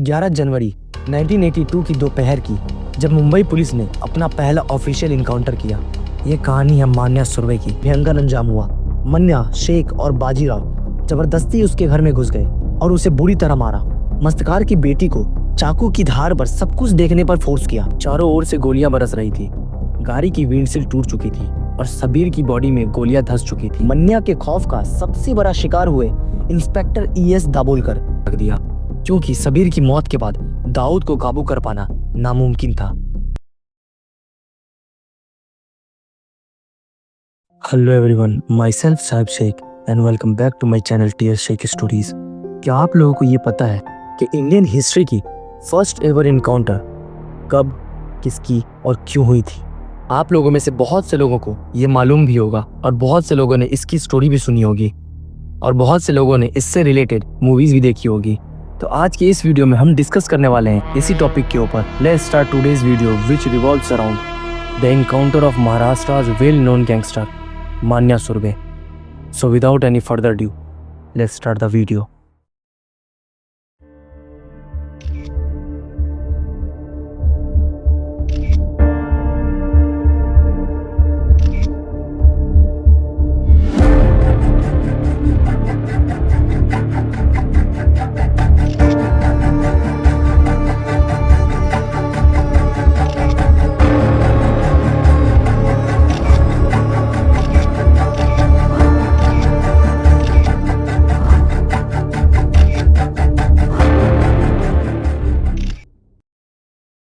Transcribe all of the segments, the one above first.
11 जनवरी 1982 की दोपहर की, जब मुंबई पुलिस ने अपना पहला ऑफिशियल इनकाउंटर किया। ये कहानी है मान्या सुर्वे की। भयंकर अंजाम हुआ। मन्या, शेख और बाजीराव जबरदस्ती उसके घर में घुस गए और उसे बुरी तरह मारा। मस्तकार की बेटी को चाकू की धार पर सब कुछ देखने पर फोर्स किया। चारों ओर से गोलियां बरस रही थी। गाड़ी की विंडशील्ड टूट चुकी थी और सबीर की बॉडी में गोलियां धंस चुकी थी। मन्या के खौफ का सबसे बड़ा शिकार हुए इंस्पेक्टर ES दाभोलकर रख दिया, क्योंकि सबीर की मौत के बाद दाऊद को काबू कर पाना नामुमकिन था। Hello everyone, myself Sahib Sheikh and welcome back to my channel tier Sheikh stories. क्या आप लोगों को ये पता है कि इंडियन हिस्ट्री की फर्स्ट एवर इनकाउंटर कब, किसकी और क्यों हुई थी? आप लोगों में से बहुत से लोगों को ये मालूम भी होगा और बहुत से लोगों ने इसकी स्टोरी भी सुनी होगी और बहुत से लोगों ने इससे रिलेटेड मूवीज भी देखी होगी। तो आज की इस वीडियो में हम डिस्कस करने वाले हैं इसी टॉपिक के ऊपर। Let's start today's video which revolves around the encounter of महाराष्ट्र's well known gangster Manya Surve. So without any further ado, let's start the video.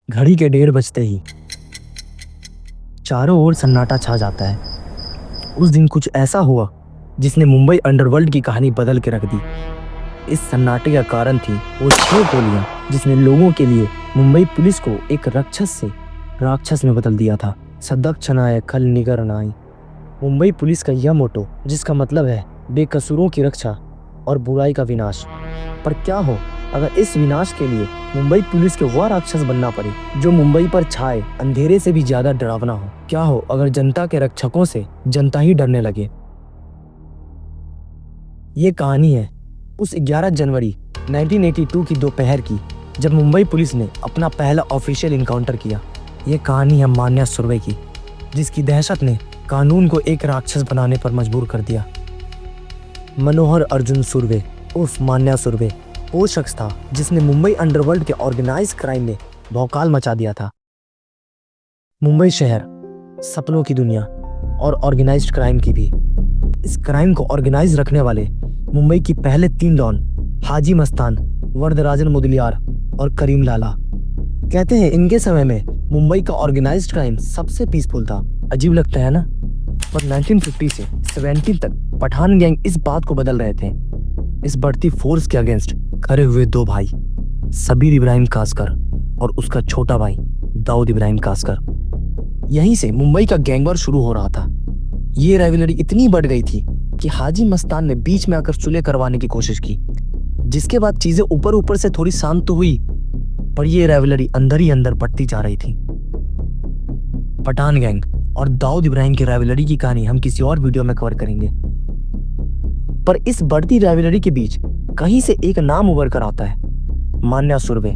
घड़ी के 1:30 बजते ही चारों ओर सन्नाटा छा जाता है। उस दिन कुछ ऐसा हुआ जिसने मुंबई अंडरवर्ल्ड की कहानी बदल के रख दी। इस सन्नाटे का कारण थी वो 6 गोलियां जिसने लोगों के लिए मुंबई पुलिस को एक राक्षस से राक्षस में बदल दिया था। सदक छनाए खल निगर नाई, मुंबई पुलिस का यह मोटो, जिसका मतलब है बेकसूरों की रक्षा और बुराई का विनाश। पर क्या हो अगर इस विनाश के लिए मुंबई पुलिस के वह राक्षस बनना पड़े जो मुंबई पर छाए अंधेरे से भी ज्यादा डरावना हो? क्या हो अगर जनता के रक्षकों से जनता ही डरने लगे? ये कहानी है उस 11 जनवरी 1982 की दोपहर की, जब मुंबई पुलिस ने अपना पहला ऑफिशियल इनकाउंटर किया। ये कहानी है मान्या सुर्वे की, जिसकी दहशत ने कानून को एक राक्षस बनाने पर मजबूर कर दिया। मनोहर अर्जुन सुर्वे उर्फ मान्या सुर्वे वो शख्स था जिसने मुंबई अंडरवर्ल्ड के ऑर्गेनाइज क्राइम में भौकाल मचा दिया था। मुंबई शहर सपनों की दुनिया और ऑर्गेनाइज्ड क्राइम की भी। इस क्राइम को ऑर्गेनाइज रखने वाले मुंबई की पहले 3 डॉन हाजी मस्तान, वरदराजन मुदलियार और करीम लाला। कहते हैं इनके समय में मुंबई का ऑर्गेनाइज्ड क्राइम सबसे पीसफुल था। अजीब लगता है ना? पर 1950 से 70 तक पठान गैंग इस बात को बदल रहे थे। इस बढ़ती फोर्स के अगेंस्ट खड़े हुए 2 भाई, सबीर इब्राहिम कासकर और उसका छोटा भाई दाऊद इब्राहिम कासकर। यहीं से मुंबई का गैंगवॉर शुरू हो रहा था। ये राइवलरी इतनी बढ़ गई थी कि हाजी मस्तान ने बीच में आकर सुलह करवाने की कोशिश की, जिसके बाद चीजें ऊपर ऊपर से थोड़ी शांत तो हुई, पर यह राइवलरी अंदर ही अंदर बढ़ती जा रही थी। पठान गैंग और दाऊद इब्राहिम की राइवलरी की कहानी हम किसी और वीडियो में कवर करेंगे। पर इस बढ़ती राइवलरी के बीच कहीं से एक नाम उभर कर आता है, मान्या सुर्वे।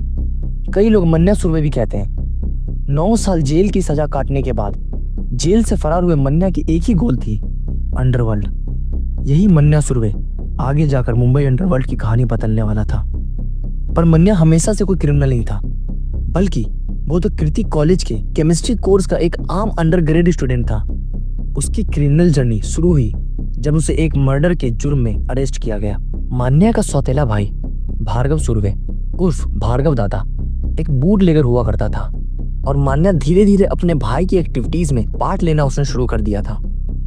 कई लोग मन्या सुर्वे भी कहते हैं। 9 साल जेल की सजा काटने के बाद जेल से फरार हुए मन्या की एक ही गोल थी, अंडरवर्ल्ड। यही मन्या सुर्वे आगे जाकर मुंबई अंडरवर्ल्ड की कहानी बदलने वाला था। पर मन्या हमेशा से कोई क्रिमिनल नहीं था, बल्कि वो तो कृति कॉलेज के केमिस्ट्री कोर्स का एक आम अंडरग्रेड स्टूडेंट था। उसकी क्रिमिनल जर्नी शुरू हुई जब उसे एक मर्डर के जुर्म में अरेस्ट किया गया। मान्या का सौतेला भाई भार्गव सुर्वे उर्फ भार्गव दादा एक बूट लेगर हुआ करता था और मान्या धीरे धीरे अपने भाई की एक्टिविटीज में पार्ट लेना उसने शुरू कर दिया था।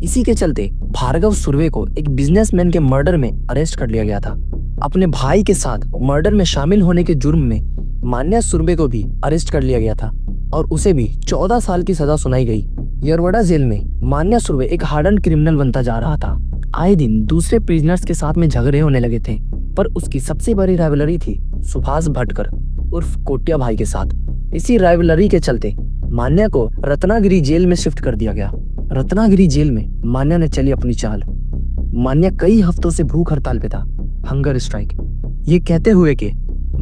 इसी के चलते भार्गव सुर्वे को एक बिजनेसमैन के मर्डर में अरेस्ट कर लिया गया था। अपने भाई के साथ मर्डर में शामिल होने के जुर्म में मान्या सुर्वे को भी अरेस्ट कर लिया गया था और उसे भी 14 साल की सजा सुनाई गई। यरवड़ा जेल में मान्या सुर्वे एक हार्डन क्रिमिनल बनता जा रहा था। आए दिन दूसरे प्रिजनर्स के साथ में झगड़े होने लगे थे, पर उसकी सबसे बड़ी राइवलरी थी सुभाष भटकर उर्फ कोटिया भाई के साथ। इसी राइवलरी के चलते मान्या को रत्नागिरी जेल में शिफ्ट कर दिया गया। रत्नागिरी जेल में मान्या ने चली अपनी चाल। मान्या कई हफ्तों से भूख हड़ताल पे था, हंगर स्ट्राइक, ये कहते हुए कि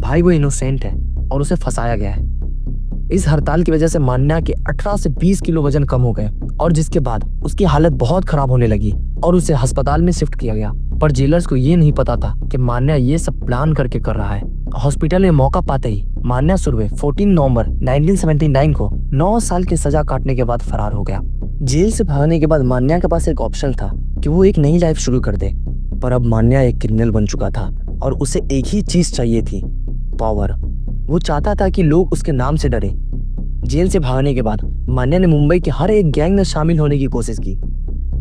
भाई वो इनोसेंट है और उसे फंसाया गया है। इस हड़ताल की वजह से मान्या के 18 से 20 किलो वजन कम हो गए और जिसके बाद उसकी हालत बहुत खराब होने लगी और उसे अस्पताल में शिफ्ट किया गया। पर जेलर्स को ये नहीं पता था कि मान्या ये सब प्लान करके कर रहा है। हॉस्पिटल में मौका पाते ही मान्या सुरवे 14 नवंबर 1979 को 9 साल की सजा काटने के बाद फरार हो गया। जेल से भागने के बाद मान्या के पास एक ऑप्शन था कि वो एक नई लाइफ शुरू कर दे, पर अब मान्या एक क्रिमिनल बन चुका था और उसे एक ही चीज चाहिए थी, पावर। वो चाहता था कि लोग उसके नाम से डरे। जेल से भागने के बाद मान्या ने मुंबई के हर एक गैंग में शामिल होने की कोशिश की।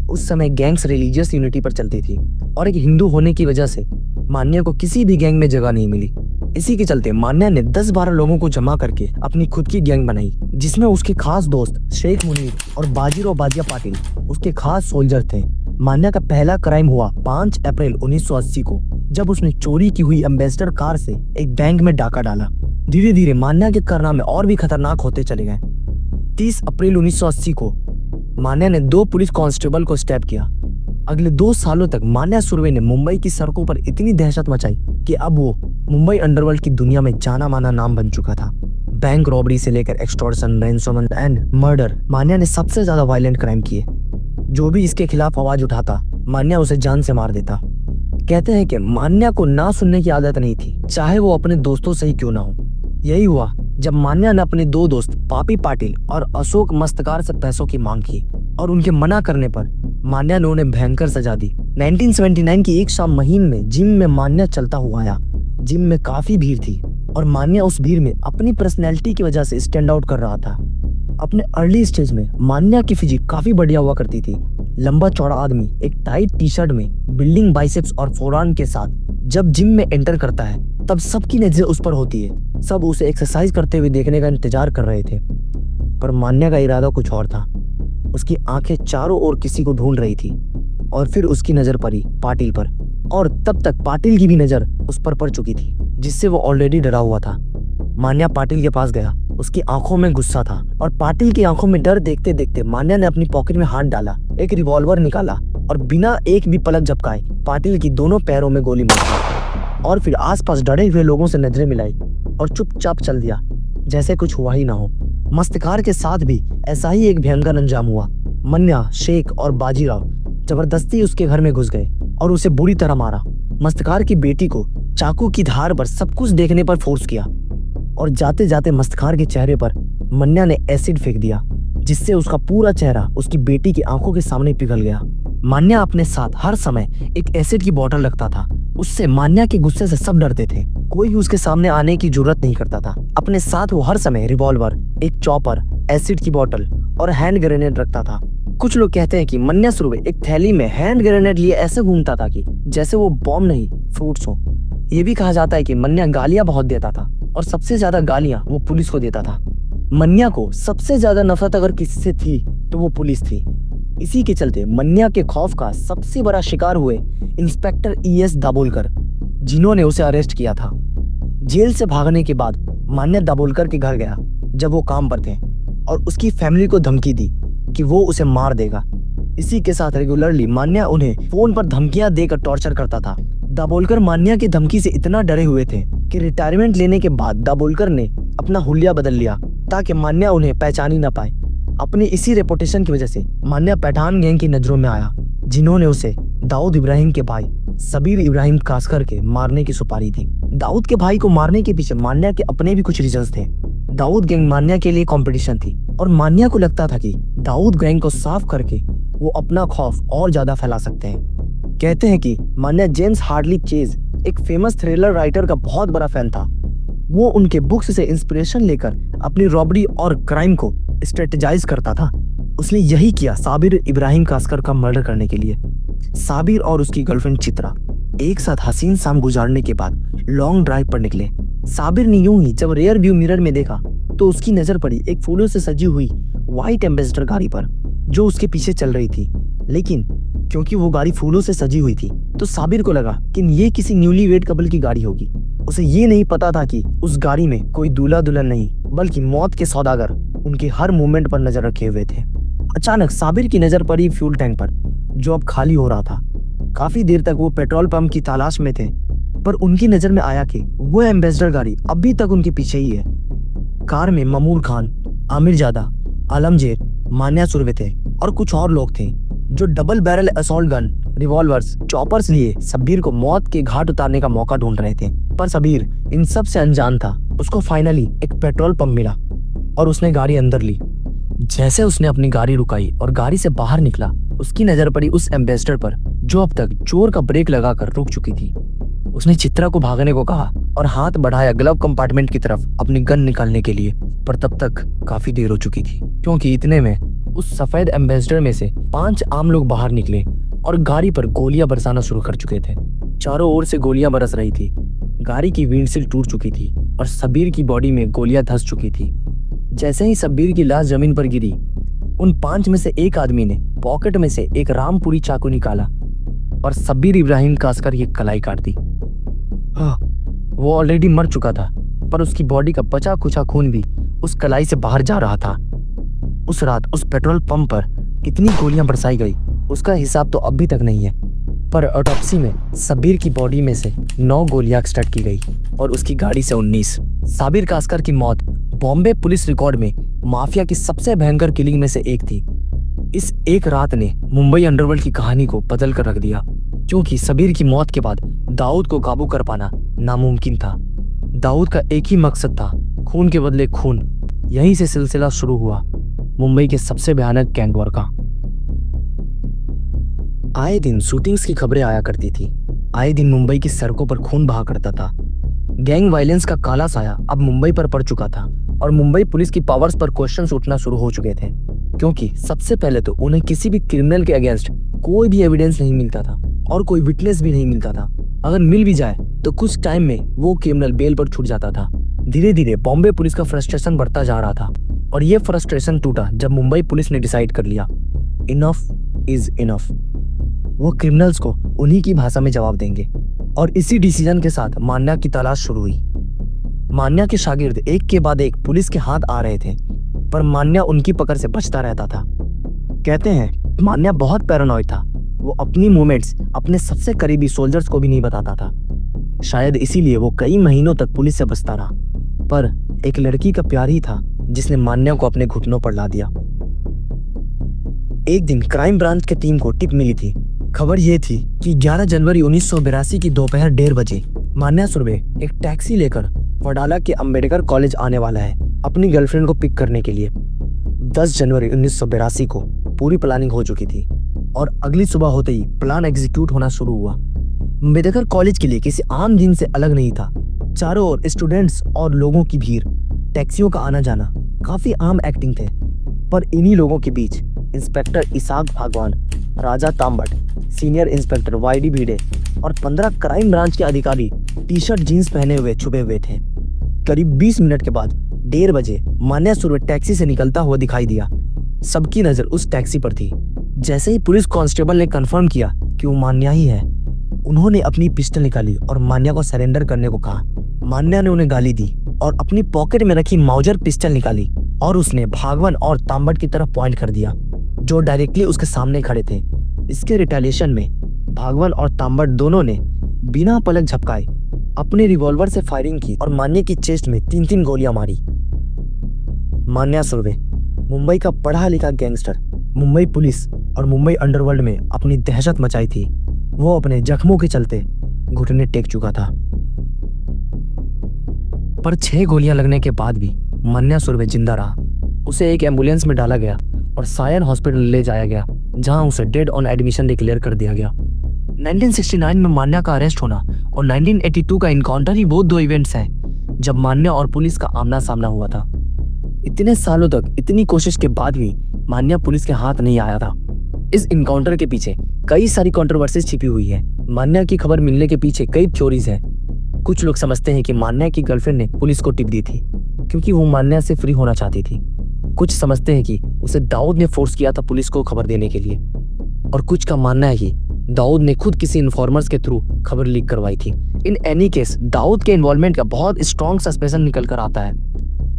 उस समय गैंग्स रिलीजियस यूनिटी पर चलती थी और एक हिंदू होने की वजह से मान्या को किसी भी गैंग में जगह नहीं मिली। इसी के चलते मान्या ने 10-12 लोगों को जमा करके अपनी खुद की गैंग बनाई, जिसमें उसके खास दोस्त शेख मुनीर और बाजीराव बाजिया पाटिल उसके खास सोल्जर थे। मान्या का पहला क्राइम हुआ 5 अप्रैल 1980 को, जब उसने चोरी की हुई एम्बेसडर कार से एक बैंक में डाका डाला। धीरे धीरे मान्या के कारनामे और भी खतरनाक होते चले गए। 30 अप्रैल 1980 को मान्या ने 2 पुलिस कांस्टेबल को स्टैब किया। अगले 2 सालों तक मान्या सुरवे ने मुंबई की सड़कों पर इतनी दहशत मचाई कि अब वो मुंबई अंडरवर्ल्ड की दुनिया में जाना माना नाम बन चुका था। बैंक रॉबरी से लेकर एक्सटॉर्शन, रैंसममेंट एंड मर्डर, मान्या ने सबसे ज्यादा वायलेंट क्राइम किए। जो भी इसके खिलाफ आवाज उठाता, मान्या उसे जान से मार देता। कहते हैं कि मान्या को ना सुनने की आदत नहीं थी, चाहे वो अपने दोस्तों से ही क्यों ना हो। यही हुआ जब मान्या ने अपने 2 दोस्त पापी पाटिल और अशोक मस्तकार से पैसों की मांग की और उनके मना करने पर मान्या ने उन्हें भयंकर सजा दी। 1979 की एक शाम महीन में जिम में मान्या चलता हुआ आया। जिम में काफी भीड़ थी और मान्या उस भीड़ में अपनी पर्सनैलिटी की वजह से स्टैंड आउट कर रहा था। अपने अर्ली स्टेज में मान्या की फिजिक काफी बढ़िया हुआ करती थी। लंबा चौड़ा आदमी एक टाइट टी शर्ट में बिल्डिंग बाइसेप्स और फोरआर्म के साथ जब जिम में एंटर करता है तब सबकी नजर उस पर होती है। सब उसे एक्सरसाइज करते हुए देखने का इंतजार कर रहे थे, पर मान्या का इरादा कुछ और था। उसकी आंखें चारों ओर किसी को ढूंढ रही थी और फिर उसकी नजर पड़ी पाटिल पर, और तब तक पाटिल की भी नजर उस पर पड़ चुकी थी, जिससे वो ऑलरेडी डरा हुआ था। मान्या पाटिल के पास गया। उसकी आंखों में गुस्सा था और पाटिल की आंखों में डर देखते देखते मान्या ने अपनी पॉकेट में हाथ डाला, एक रिवॉल्वर निकाला और बिना एक भी पलक झपकाए पाटिल की दोनों पैरों में गोली मार दी और फिर आसपास डरे हुए लोगों से नजरें मिलाई और चुपचाप चल दिया, जैसे कुछ हुआ ही ना हो। मस्तकार के साथ भी ऐसा ही एक भयंकर अंजाम हुआ। मान्या, शेख और बाजीराव जबरदस्ती उसके घर में घुस गए और उसे बुरी तरह मारा। मस्तकार की बेटी को चाकू की धार पर सब कुछ देखने पर फोर्स किया और जाते जाते मस्तकार के चेहरे पर मान्या ने एसिड फेंक दिया, जिससे उसका पूरा चेहरा उसकी बेटी की आंखों के सामने पिघल गया। मान्या अपने साथ हर समय एक एसिड की बोतल रखता था। उससे मान्या के गुस्से से सब डरते थे। कोई भी उसके सामने आने की जरूरत नहीं करता था। अपने साथ वो हर समय रिवॉल्वर, एक चॉपर, एसिड की बोतल और हैंड ग्रेनेड रखता था। कुछ लोग कहते हैं कि मान्या सुरवे एक थैली में हैंड ग्रेनेड लिए ऐसे घूमता था कि जैसे वो बॉम्ब नहीं फ्रूट्स हो। ये भी कहा जाता है कि मान्या गालियां बहुत देता था और सबसे ज्यादा गालियां वो पुलिस को देता था। मान्या को सबसे ज्यादा नफरत अगर किसी से थी तो वो पुलिस थी। इसी के चलते मान्या के खौफ का सबसे बड़ा शिकार हुए इंस्पेक्टर ES दाभोलकर, जिन्होंने उसे अरेस्ट किया था। जेल से भागने के बाद मान्या दाभोलकर के घर गया जब वो काम पर थे और उसकी फैमिली को धमकी दी कि वो उसे मार देगा। इसी के साथ रेगुलरली मान्या उन्हें फोन पर धमकियां देकर टॉर्चर करता था। दाभोलकर मान्या की धमकी से इतना डरे हुए थे कि रिटायरमेंट लेने के बाद दाभोलकर ने अपना हुलिया बदल लिया ताकि मान्या उन्हें पहचान ही न पाए। अपनी इसी रेपुटेशन की वजह से मान्या पठान गैंग की नजरों में आया, जिन्होंने उसे दाऊद इब्राहिम के भाई सबीर इब्राहिम कासकर के मारने की सुपारी दी। दाऊद के भाई को मारने के पीछे मान्या के अपने भी कुछ रीजंस थे। दाऊद गैंग मान्या के लिए कंपटीशन थी और मान्या को लगता था कि दाऊद गैंग को साफ करके वो अपना खौफ और ज्यादा फैला सकते हैं। कहते हैं कि मान्या जेम्स हार्डली चेज, एक फेमस थ्रिलर राइटर का बहुत बड़ा फैन था। वो उनके बुक्स से इंस्पिरेशन लेकर अपनी रॉबरी और क्राइम को स्ट्रेटेजाइज करता था। उसने यही किया साबिर इब्राहिम कासकर का मर्डर करने के लिए। साबिर और उसकी गर्लफ्रेंड चित्रा एक साथ हसीन शाम गुजारने के बाद लॉन्ग ड्राइव पर निकले। साबिर ने यूं ही जब रियर व्यू मिरर में देखा तो उसकी नजर पड़ी एक फूलों से सजी हुई व्हाइट एम्बेसडर गाड़ी पर जो उसके पीछे चल रही थी। लेकिन क्योंकि वो गाड़ी फूलों से सजी हुई थी तो साबिर को लगा कि ये किसी न्यूली वेड कपल की गाड़ी होगी। उसे ये नहीं पता था कि उस गाड़ी में कोई दूल्हा दुल्हन नहीं बल्कि मौत के सौदागर उनके हर मूवमेंट पर नजर रखे हुए थे। अचानक साबिर की नजर पड़ी फ्यूल टैंक पर जो अब खाली हो रहा था। काफी देर तक वो पेट्रोल पंप की तलाश में थे पर उनकी नजर में आया कि वो एम्बेसडर गाड़ी अभी तक उनके पीछे ही है। कार में ममूर खान, आमिर जादा, आलमजेर, मान्या सुरवे थे और कुछ और लोग थे जो double barrel assault gun, revolvers, choppers लिए शब्बीर को मौत के घाट उतारने का मौका ढूंढ रहे थे। पर शब्बीर इन सब से अनजान था। उसको फाइनली एक पेट्रोल पंप मिला और उसने गाड़ी अंदर ली। जैसे उसने अपनी गाड़ी रुकाई और गाड़ी से बाहर निकला, उसकी नजर पड़ी उस एम्बेसडर पर जो अब तक जोर का ब्रेक लगाकर रुक चुकी थी। उसने चित्रा को भागने को कहा और हाथ बढ़ाया ग्लव कंपार्टमेंट की तरफ अपनी गन निकालने के लिए, पर तब तक काफी देर हो चुकी थी, क्योंकि इतने में उस सफेद एम्बेसडर में से 5 आम लोग बाहर निकले और गाड़ी पर गोलियां बरसाना शुरू कर चुके थे। चारों ओर से गोलियां बरस रही थी। गाड़ी की विंडशील्ड टूट चुकी थी और शब्बीर की बॉडी में गोलियां धंस चुकी थी। जैसे ही शब्बीर की लाश जमीन पर गिरी, उन 5 में से एक आदमी ने पॉकेट में से एक रामपुरी चाकू निकाला और शब्बीर इब्राहिम कासकर की कलाई काट दी। वो ऑलरेडी मर चुका था, पर उसकी बॉडी का बचा कुचा खून भी उस कलाई से बाहर जा रहा था। उस रात उस पेट्रोल पंप पर कितनी गोलियां बरसाई गई उसका हिसाब तो अभी तक नहीं है, पर ऑटोप्सी में शब्बीर की बॉडी में से 9 गोलियां एक्सट्रैक्ट की गई और उसकी गाड़ी से 19। साबिर कासकर की मौत बॉम्बे पुलिस रिकॉर्ड में माफिया की सबसे भयंकर किलिंग में से एक थी। इस एक रात ने मुंबई अंडरवर्ल्ड की कहानी को बदल कर रख दिया, क्योंकि शब्बीर की मौत के बाद दाऊद को काबू कर पाना नामुमकिन था। दाऊद का एक ही मकसद था, खून के बदले खून। यहीं से सिलसिला शुरू हुआ मुंबई के सबसे भयानक गैंग वॉर का। आए दिन शूटिंग्स की खबरें आया करती थी। आए दिन मुंबई की सड़कों पर खून बहा करता था। गैंग वायलेंस का काला साया अब मुंबई पर पड़ चुका था और मुंबई पुलिस की पावर्स पर क्वेश्चंस उठना शुरू हो चुके थे, क्योंकि सबसे पहले तो उन्हें किसी भी क्रिमिनल के अगेंस्ट कोई भी एविडेंस नहीं मिलता था और कोई विटनेस भी नहीं मिलता था। अगर मिल भी जाए तो कुछ टाइम में वो क्रिमिनल बेल पर छूट जाता था। धीरे धीरे बॉम्बे पुलिस का फ्रस्ट्रेशन बढ़ता जा रहा था और ये फ्रस्ट्रेशन टूटा जब मुंबई पुलिस ने डिसाइड कर लिया, इनफ इज इनफ। वो क्रिमिनल्स को उन्हीं की भाषा में जवाब देंगे। और इसी डिसीजन के साथ मान्या की तलाश शुरू हुई। मान्या के शागिर्द एक के बाद एक पुलिस के हाथ आ रहे थे, पर मान्या उनकी पकड़ से बचता रहता था। कहते हैं मान्या बहुत पैरानॉइड था। वो अपनी मूवमेंट्स अपने सबसे करीबी सोल्जर्स को भी नहीं बताता था। शायद इसीलिए वो कई महीनों तक पुलिस से बचता रहा। पर एक लड़की का प्यार ही था जिसने मान्या को अपने घुटनों पर ला दिया। एक दिन क्राइम ब्रांच की टीम को टिप मिली थी। खबर ये थी कि 11 जनवरी 1982 की दोपहर 1:30 बजे मान्या सुरवे एक टैक्सी लेकर वडाला के अंबेडकर कॉलेज आने वाला है अपनी गर्लफ्रेंड को पिक करने के लिए। 10 जनवरी 1982 को पूरी प्लानिंग हो चुकी थी और अगली सुबह होते ही प्लान एग्जीक्यूट होना शुरू हुआ। अंबेडकर कॉलेज के लिए किसी आम दिन से अलग नहीं था। चारों ओर स्टूडेंट्स और लोगों की भीड़, टैक्सियों का आना जाना, काफी आम एक्टिंग थे। पर इन्हीं लोगों के बीच इंस्पेक्टर इसाक भागवान, राजा तांबट, सीनियर इंस्पेक्टर वाईडी भिड़े और 15 क्राइम ब्रांच के अधिकारी टी शर्ट जीन्स पहने हुए छुपे हुए थे। करीब 20 मिनट के बाद 1:30 बजे मान्या सुरवे टैक्सी से निकलता हुआ दिखाई दिया। सबकी नजर उस टैक्सी पर थी। जैसे ही पुलिस कांस्टेबल ने कंफर्म किया कि वो मान्या ही है, उन्होंने अपनी पिस्टल निकाली और मान्या को सरेंडर करने को कहा। मान्या ने उन्हें गाली दी और अपनी पॉकेट में रखी माउजर पिस्टल निकाली और उसने भागवान और तांबट की तरफ पॉइंट कर दिया, जो डायरेक्टली उसके सामने खड़े थे। इसके रिटेलिएशन में भागवान और तांबट दोनों ने बिना पलक झपकाए अपने रिवॉल्वर से फायरिंग की और मान्या की चेस्ट में 3-3 गोलियां मारी। मान्या सुरवे, मुंबई का पढ़ा लिखा गैंगस्टर, मुंबई पुलिस और मुंबई अंडरवर्ल्ड में अपनी दहशत मचाई थी। वो अपने जख्मों के चलते घुटने टेक चुका था। पर 6 गोलियां लगने के बाद भी मान्या सुरवे जिंदा रहा। उसे एक एम्बुलेंस में डाला गया और सायन हॉस्पिटल ले जाया गया, जहां उसे डेड ऑन एडमिशन डिक्लेयर कर दिया गया। 1969 में मान्या का अरेस्ट होना और 1982 का इनकाउंटर ही वो 2 इवेंट्स हैं जब मान्या और पुलिस का आमना सामना हुआ था। इतने सालों तक इतनी कोशिश के बाद भी मान्या पुलिस के हाथ नहीं आया था। इस इनकाउंटर के पीछे कई सारी कंट्रोवर्सीज छिपी हुई है। मान्या की खबर मिलने के पीछे कई थ्योरीज हैं। कुछ लोग समझते हैं कि मान्या की गर्लफ्रेंड ने पुलिस को टिप दी थी क्योंकि वो मान्या से फ्री होना चाहती थी। कुछ समझते हैं कि उसे दाऊद ने फोर्स किया था पुलिस को खबर देने के लिए, और कुछ का मानना है कि दाऊद ने खुद किसी इन्फॉर्मर्स के थ्रू खबर लीक करवाई थी। इन एनी केस दाऊद के इन्वॉल्वमेंट का बहुत स्ट्रॉन्ग सस्पेंशन निकल कर आता है।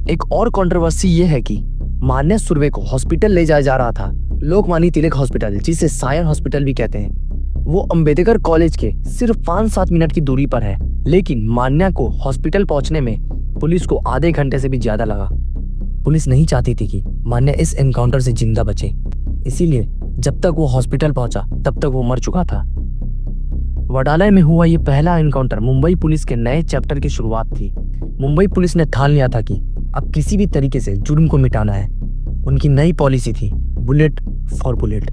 एक और कंट्रोवर्सी ये है कि मान्या सुरवे को हॉस्पिटल ले जाया जा रहा था, लोकमान्य तिलक हॉस्पिटल, जिसे सायन हॉस्पिटल भी कहते हैं। वो अंबेडकर कॉलेज के सिर्फ 5-7 मिनट की दूरी पर है। लेकिन मान्या को हॉस्पिटल पहुंचने में पुलिस को आधे घंटे से भी ज्यादा लगा। पुलिस नहीं चाहती थी कि मान्या इस एनकाउंटर से जिंदा बचे, इसीलिए जब तक वो हॉस्पिटल पहुंचा तब तक वो मर चुका था। वडालय में हुआ ये पहला एनकाउंटर मुंबई पुलिस के नए चैप्टर की शुरुआत थी। मुंबई पुलिस ने ठान लिया था कि अब किसी भी तरीके से जुर्म को मिटाना है। उनकी नई पॉलिसी थी बुलेट फॉर बुलेट।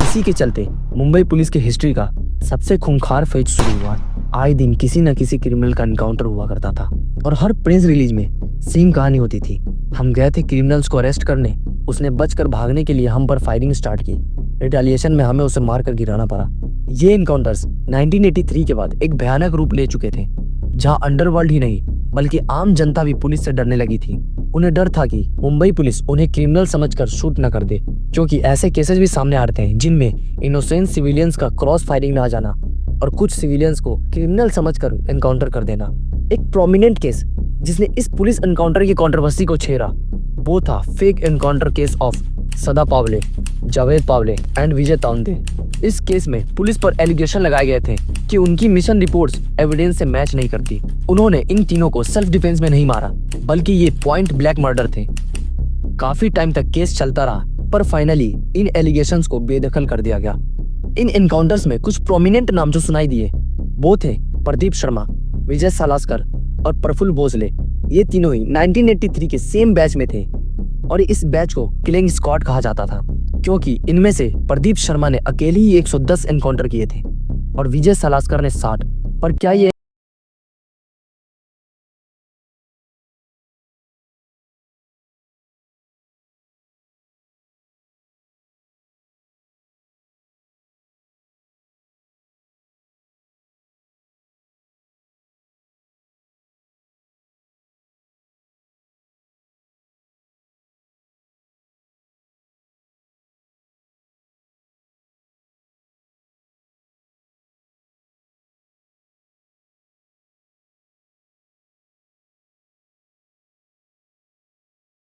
इसी के चलते मुंबई पुलिस की हिस्ट्री का सबसे खूंखार फेज शुरू हुआ। आए दिन किसी न किसी क्रिमिनल का एनकाउंटर हुआ करता था और हर प्रेस रिलीज में सेम कहानी होती थी। हम गए थे क्रिमिनल्स को अरेस्ट करने, उसने बचकर भागने के लिए हम पर फायरिंग स्टार्ट की। रिटेलिएशन में हमें उसे मारकर गिराना पड़ा। ये एनकाउंटर्स 1983 के बाद एक भयानक रूप ले चुके थे, जहां अंडरवर्ल्ड ही नहीं बल्कि आम जनता भी पुलिस से डरने लगी थी। उन्हें डर था कि मुंबई पुलिस उन्हें क्रिमिनल समझकर शूट न कर दे, क्योंकि ऐसे केसेस भी सामने आते हैं जिनमें इनोसेंट सिविलियंस का क्रॉस फायरिंग में आ जाना और कुछ सिविलियंस को क्रिमिनल समझकर एनकाउंटर कर देना। एक प्रोमिनेंट केस जिसने इस पुलिस एनकाउंटर की कंट्रोवर्सी को छेड़ा वो था फेक एनकाउंटर केस ऑफ सदा पावले, जावेद पावले एंड विजय ताउंदे। इस केस में पुलिस पर एलिगेशन लगाए गए थे कि उनकी मिशन रिपोर्ट्स एविडेंस से मैच नहीं करती। उन्होंने इन तीनों को सेल्फ डिफेंस में नहीं मारा, बल्कि ये पॉइंट ब्लैक मर्डर थे। काफी टाइम तक केस चलता रहा, पर फाइनली इन एलिगेशंस को बेदखल कर दिया गया। इन एनकाउंटर्स में कुछ प्रोमिनेंट नाम जो सुनाई दिए वो थे प्रदीप शर्मा, विजय सालास्कर और प्रफुल्ल भोसले। ये तीनों ही 1983 के सेम बैच में थे और इस बैच को किलिंग स्क्वाड कहा जाता था, क्योंकि इनमें से प्रदीप शर्मा ने अकेले ही 110 एनकाउंटर किए थे और विजय सालास्कर ने 60। पर क्या ये